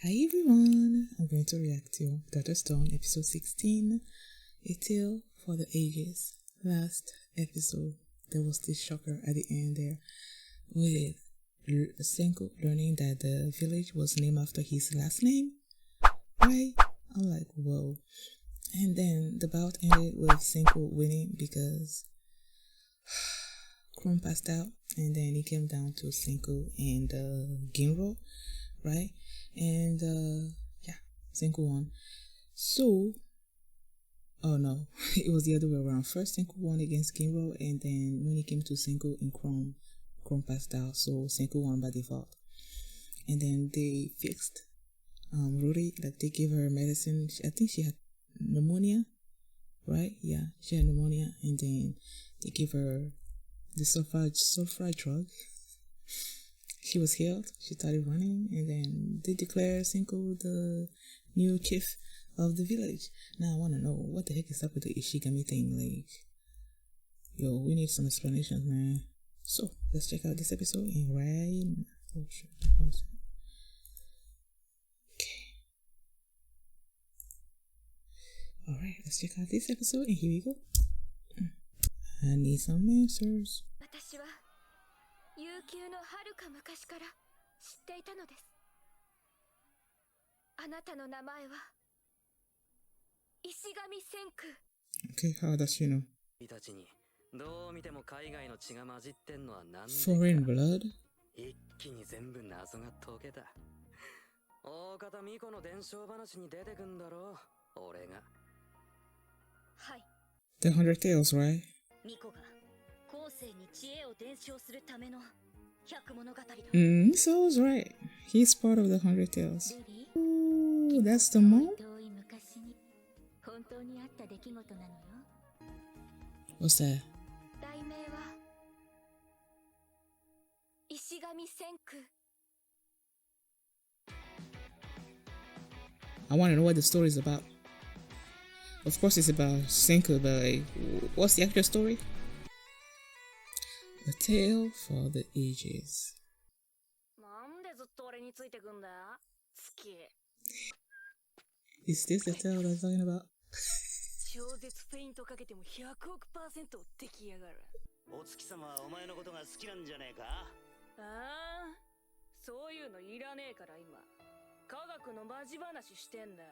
Hi everyone, I'm going to react to Daughter Stone episode 16, A Tale for the Ages. Last episode, there was this shocker at the end there with Senku learning that the village was named after his last name, right? I'm like, whoa. And then the bout ended with Senku winning because Chrome passed out, and then it came down to Senku and Ginro, right? And yeah, Senku won. So, oh no, it was the other way around. First Senku won against Ginro, and then when it came to Senku and Chrome passed out, so Senku won by default. And then they fixed Ruri, like they gave her medicine. I think she had pneumonia, right? Yeah, she had pneumonia, and then they gave her the sulfide drug. She was healed. She started running, and then they declared Senku the new chief of the village. Now I want to know what the heck is up with the Ishigami thing. Like, yo, we need some explanations, man. So let's check out this episode and right now. Oh shit! Okay. All right, let's check out this episode, and here we go. I need some answers. 悠久の遥か昔から知っていたのです。あなたの名前は石神千空。Okay, how does she know? たちにどう見ても海外の血が混じってんのはなんでか。 Foreign blood? 一気に全部謎が解けた。大方巫女の伝承話に出てくんだろう、俺が。はい。The 100 Tales, right? 巫女が後世に知恵を伝承するための百物語だ。So's right. He's part of the 100 Tales. Ooh, that's the mom? 遠い昔に本当にあった出来事なのよ。What's that? 題名は石神千空。I want to know what the story is about. Of course it's about Senku, but like, what's the actual story? A Tale for the Ages. なんでずっと俺についてくんだ？好き。 Is this the tale that's talking about? 超絶フェイントかけても100億%できやがる。お月様はお前のことが好きなんじゃねえか？ああ、そういうのいらねえから今。科学のマジ話してんだよ。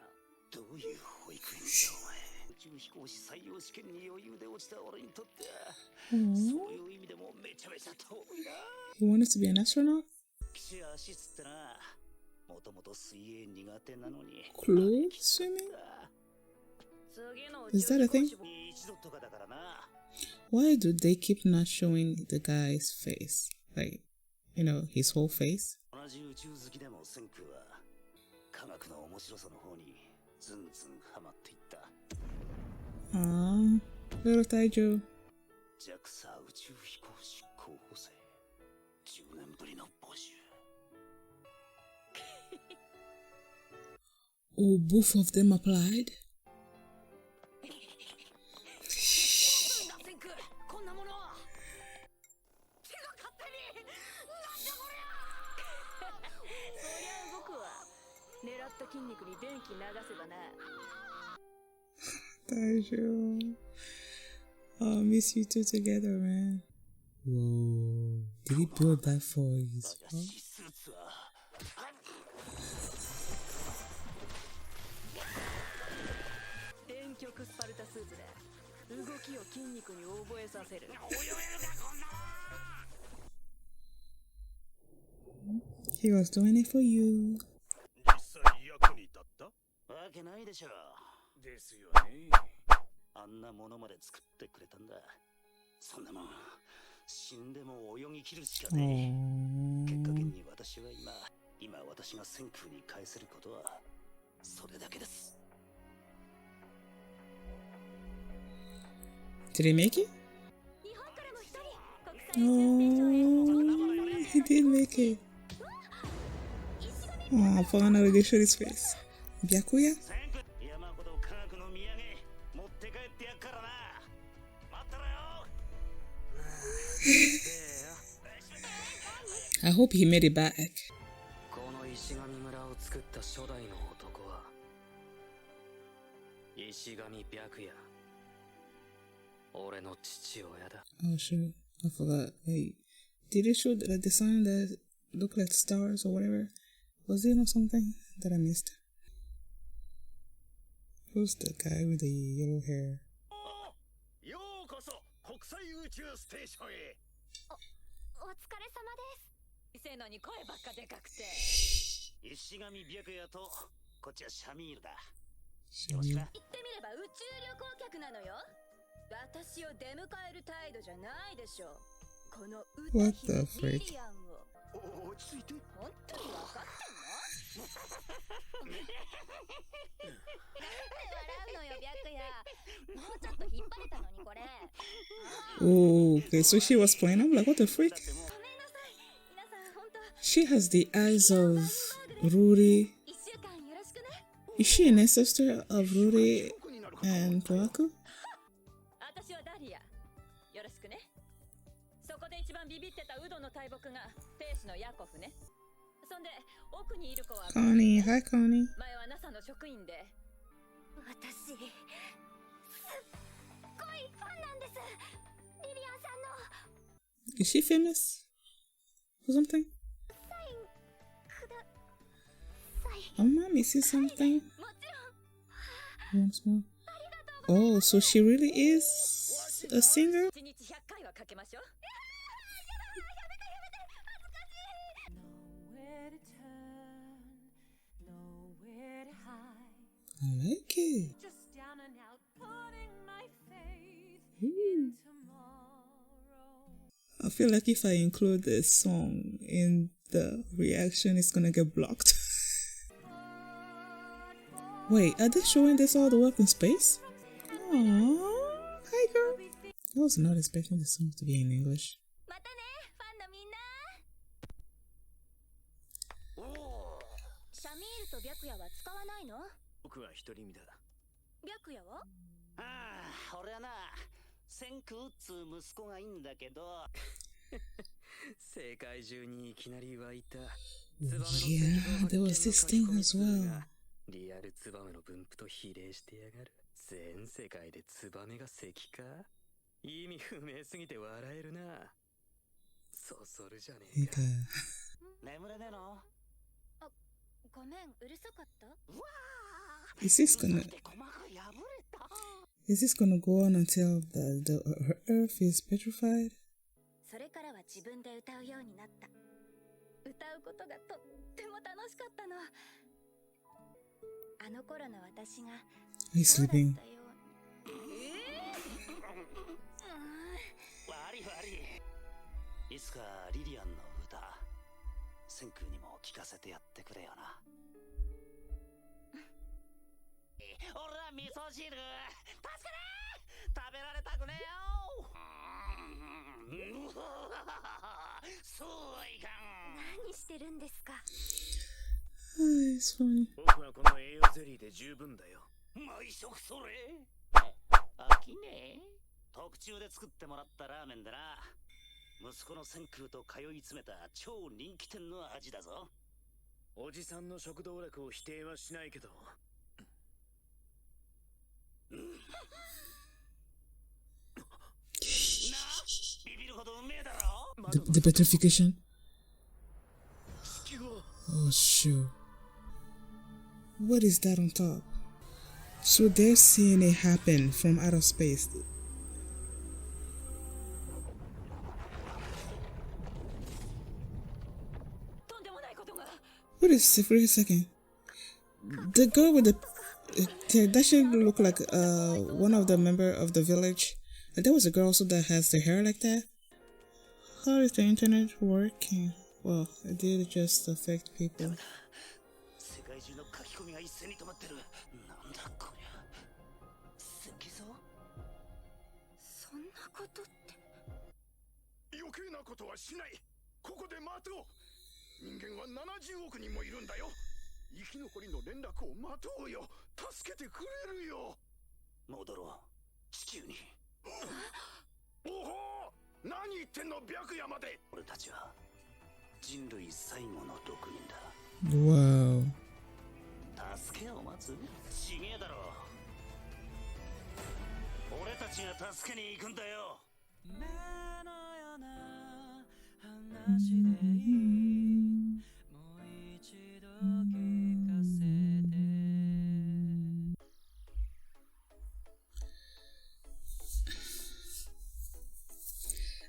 どういう保育園だお前。宇宙飛行士採用試験に余裕で落ちた俺にとっては、そういう意味でもめちゃめちゃ遠いな。He wanted to be an astronaut? 岸足っつってな、もともと水泳苦手なのに。Clothes swimming? Is that a thing? Why do they keep not showing the guy's face? Like, you know, his whole face? 同じ宇宙好きでもセンクは科学の面白さの方にずんずんハマっていった。Little Taijo. JAXA 宇宙飛行士候補生10年ぶりの募集。Oh, both of them applied? こんなものは手が勝手になんだこりゃそりゃ僕は狙った筋肉に電気流せばな。Taijo. Oh, I miss you two together, man. Whoa. Did he build that for his mom? 電極スパルタスーツで動きを筋肉に覚えさせる。He was doing it for you. 実際役に立ったわけないでしょ。ですよね。あんなものまで作ってくれたんだ。そんなもん死んでも泳ぎ切るしかねえ。結果的に私は今私が千空に返せることはそれだけです。Did he make it? Oh, he did make it. Oh, finally they showed his face. Byakuya? I hope he made it back. 作った初代の男は石神白夜。俺の父親だ。Oh shoot, I forgot. Hey, did it show the design that looked like stars or whatever? Was it or something that I missed? Who's the guy with the yellow hair? ようこそ国際宇宙ステーションへ。お疲れ様です。せのに声ばっかでかくて。石神白夜とこっちはシャミールだ。言ってみれば宇宙旅行客なのよ。私を出迎える態度じゃないでしょ。この歌姫リリアンを。落ち着いて。本当に分かってんの？笑うのよ白夜。もうちょっと引っ張れたのにこれ。Oh, okay, so she was playing. I'm like, what the freak? She has the eyes of Ruri. Is she an ancestor of Ruri and Toaku? 私はダリア。よろしくね。そこで一番ビビってたウドの大木が兵士のヤコフね。そんで奥にいる子は Connie, hi Connie. 前は NASA の職員で。私すっごいファンなんです。リリアンさんの。Is she famous or something? サインください。 Oh, mom, is it something? もちろん。 Once more. Oh, so she really is a singer? 1日100回はかけましょう。I like it. I feel like if I include this song in the reaction, it's gonna get blocked. Wait, are they showing this all the way up in space? Aww, hi girl. I was not expecting the song to be in English. またね、ファンのみんな。シャミールと白夜は使わないの？僕は一人身だ。白夜は？ああ、俺はな、センクっつう息子がいいんだけど。世界中にいきなり湧いた。Yeah, there was this thing as well. リアルツバメの分布と比例してやがる。全世界でツバメが石か？意味不明すぎて笑えるな。そそるじゃねえか。眠れねえの？あ、ごめん、うるさかった？ Is this gonna go on until her earth is petrified? それからは自分で歌うようになった。歌うことがとっても楽しかったの。あの頃の私が He's sleeping. 悪い。いつかリリアンの歌、センクにも聞かせてやってくれよな。俺は味噌汁、助けて！食べられたくねえよ。そうはいかん。何してるんですか？ It's funny. 僕はこの栄養ゼリーで十分だよ。毎食それ？飽きねえ？特注で作ってもらったラーメンでな。息子のセンクと通い詰めた超人気店の味だぞ。おじさんの食道楽を否定はしないけど。な、ビビるほどうめえだろ。 The petrification. Oh shoot. What is that on top? So they're seeing it happen from outer space. What is it? Wait a second. The girl with the that should look like one of the member of the village. There was a girl also that has the hair like that. How is the internet working? Well, it did just affect people. 世界中の書き込みが一斉に止まってる。なんだこりゃ。石像？そんなことって。余計なことはしない。ここで待とう。人間は70億人もいるんだよ。生き残りの連絡を待とうよ。助けてくれるよ。戻ろう。地球に。おほう、何言ってんの白夜まで。俺たちは人類最後の6人だ。Wow. ちが助けに行くんだよ。目のような話でいい。もう一度聞かせて。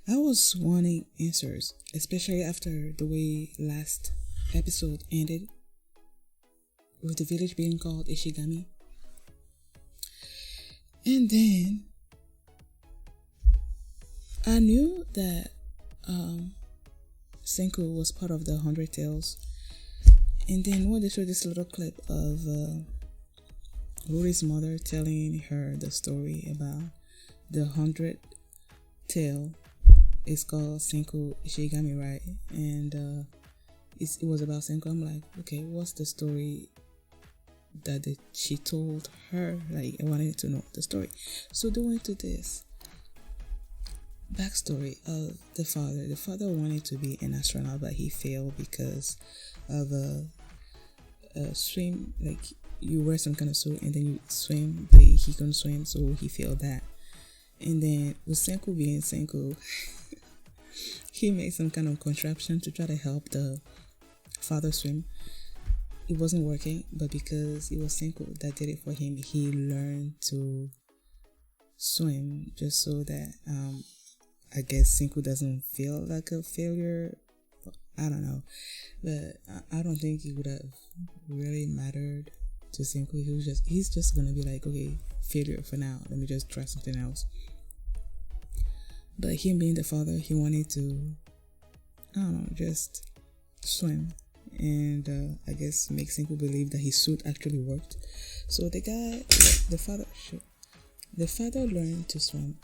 I was wanting answers, especially after the way last episode ended, with the village being called Ishigami. And then I knew that Senku was part of the 100 Tales. And then when they showed this little clip of Rory's mother telling her the story about the 100th tale, it's called Senku Ishigami, right? And it was about Senku. I'm like, okay, what's the story that she told her? Like, I wanted to know the story. So they went to this backstory of the father. The father wanted to be an astronaut, but he failed because of a swim. Like, you wear some kind of suit and then you swim, but he couldn't swim, so he failed that. And then with Senku being Senku, he made some kind of contraption to try to help the father swim. It wasn't working, but because it was Senku that did it for him, he learned to swim just so that I guess Senku doesn't feel like a failure. I don't know, but I don't think it would have really mattered to Senku. He's just gonna be like, okay, failure for now, let me just try something else. But him being the father, he wanted to, I don't know, just swim and I guess make Senku believe that his suit actually worked. So the father learned to swim.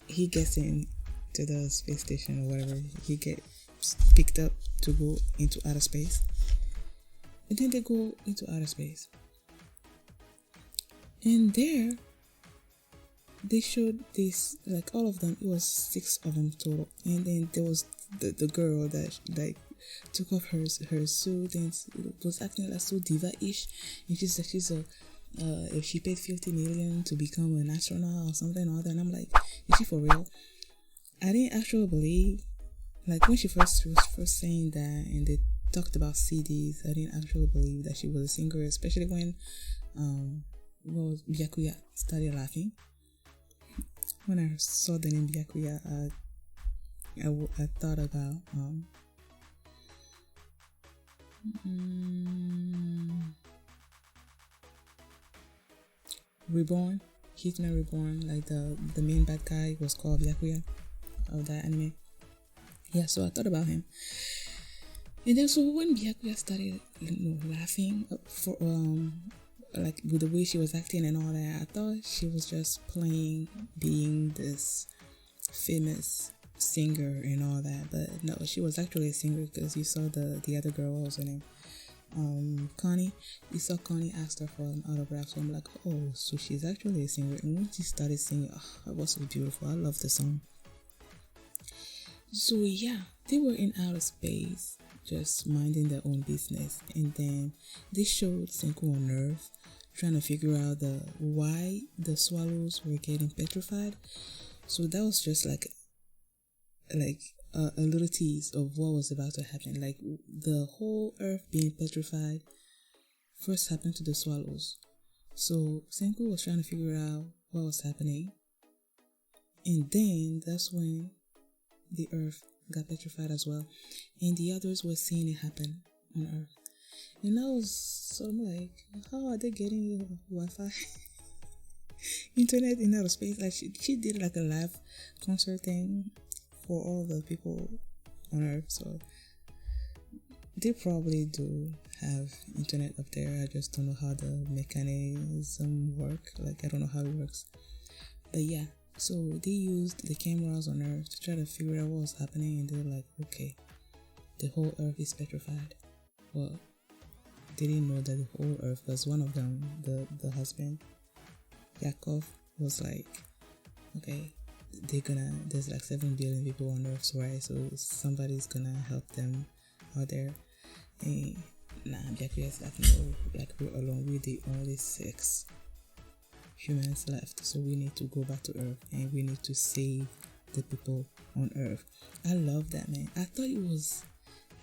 He gets into the space station or whatever. He gets picked up to go into outer space. And then they go into outer space. And there, they showed this, like all of them, it was 6 of them total. And then there was the girl that like took off her suit and was acting like so diva-ish. And she said if she paid 50 million to become an astronaut or something or other. And I'm like, is she for real? I didn't actually believe, like when she was first saying that and they talked about CDs, I didn't actually believe that she was a singer, especially when Byakuya started laughing. When I saw the name Byakuya, I thought about Reborn, Hitman Reborn, like the main bad guy was called Byakuya of that anime. Yeah, so I thought about him. And then so when Byakuya started laughing for like with the way she was acting and all that, I thought she was just playing being this famous singer and all that, but no, she was actually a singer because you saw the other girl, what was her name? Connie. You saw Connie asked her for an autograph, so I'm like, oh, so she's actually a singer. And when she started singing, it was so beautiful. I love the song. So yeah, they were in outer space, just minding their own business, and then they showed Senku on Earth trying to figure out why the swallows were getting petrified. So that was just like a little tease of what was about to happen. Like the whole Earth being petrified first happened to the swallows. So Senku was trying to figure out what was happening, and then that's when the Earth got petrified as well, and the others were seeing it happen on Earth. And I'm like, how are they getting Wi-Fi internet in outer space? Like she did like a live concert thing for all the people on Earth, so they probably do have internet up there. I just don't know how the mechanism work. Like I don't know how it works, but yeah. So they used the cameras on Earth to try to figure out what was happening, and they were like, okay, the whole Earth is petrified. Well, they didn't know that the whole Earth was one of them. The husband, Yakov, was like, okay, there's like 7 billion people on Earth, right? So somebody's gonna help them out there. And Byakuya's like, no, like we're alone, we're the only 6. humans left, so we need to go back to Earth and we need to save the people on Earth. I love that, man. I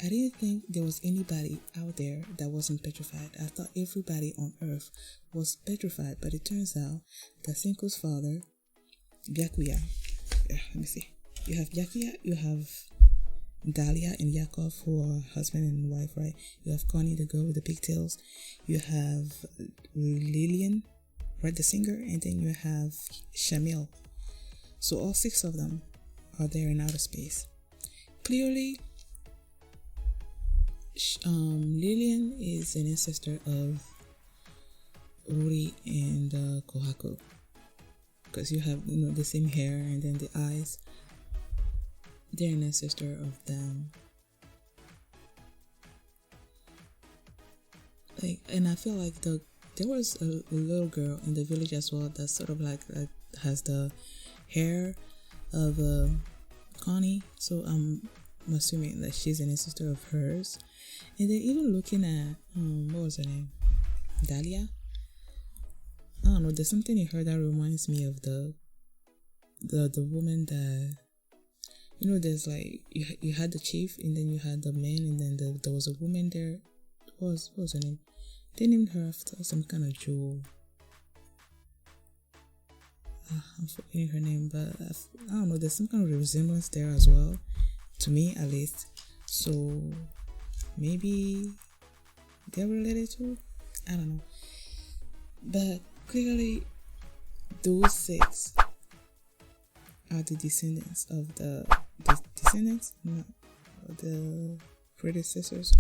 didn't think there was anybody out there that wasn't petrified. I thought everybody on Earth was petrified, but it turns out that Senku's father, Byakuya, let me see. You have Byakuya, you have Dahlia and Yakov, who are husband and wife, right? You have Connie, the girl with the pigtails. You have Lillian, right, the singer, and then you have Shamil. So all 6 of them are there in outer space. Clearly, Lillian is an ancestor of Ruri and Kohaku, because you have the same hair and then the eyes. They're an ancestor of them. And I feel like there was a little girl in the village as well that sort of like has the hair of Connie, so I'm assuming that she's an ancestor of hers. And then even looking at what was her name, Dahlia. I don't know. There's something in her that reminds me of the woman that there's like you had the chief and then you had the man and then there was a woman there. What was her name? They named her after some kind of jewel. I'm forgetting her name, but I don't know. There's some kind of resemblance there as well, to me at least. So maybe they're related to. I don't know. But clearly, those 6 are the descendants of the predecessors.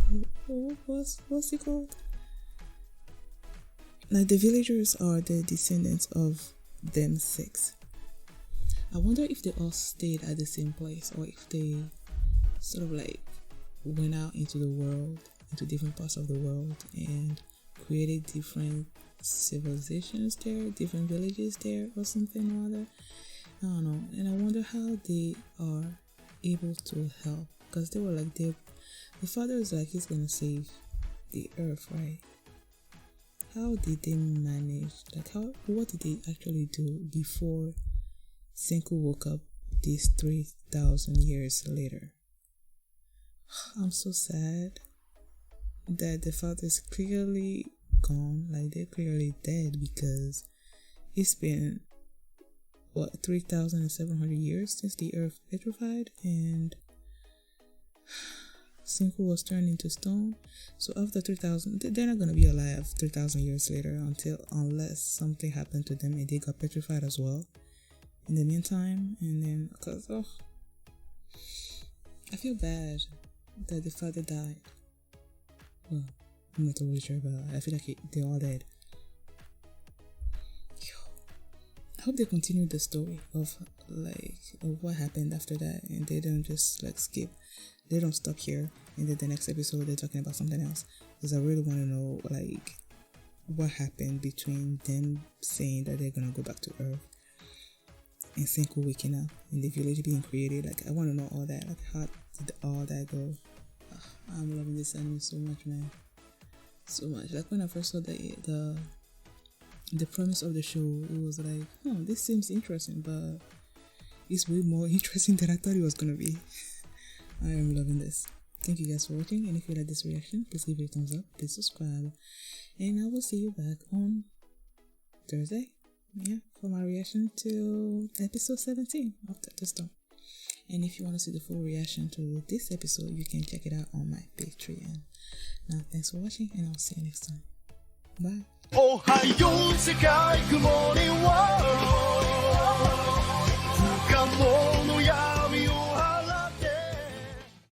What's it called? Like the villagers are the descendants of them 6. I wonder if they all stayed at the same place or if they sort of like went out into the world, into different parts of the world and created different civilizations there, different villages there or something or other. I don't know. And I wonder how they are able to help, because they were like, the father is like, he's gonna save the earth, right? How did they manage, like what did they actually do before Senku woke up these 3,000 years later? I'm so sad that the father is clearly gone, like they're clearly dead, because it's been 3,700 years since the earth petrified and Senku was turned into stone. So after 3,000, they're not gonna be alive 3,000 years later unless something happened to them and they got petrified as well in the meantime. And then because I feel bad that the father died. Well, I'm not totally sure, but I feel like they're all dead. I hope they continue the story of what happened after that, and they don't just like skip. They don't stop here, and then the next episode they're talking about something else. Because I really want to know like what happened between them saying that they're gonna go back to Earth and Senku waking up and the village being created. Like I want to know all that. Like how did all that go? I'm loving this anime so much, man. So much. Like when I first saw the premise of the show, it was like, this seems interesting, but it's way more interesting than I thought it was gonna be. I am loving this. Thank you guys for watching, and if you like this reaction, please give it a thumbs up, please subscribe, and I will see you back on Thursday, for my reaction to episode 17 of the Storm. And if you want to see the full reaction to this episode, you can check it out on my Patreon. Now, thanks for watching, and I'll see you next time. Bye. おはよう世界 Good morning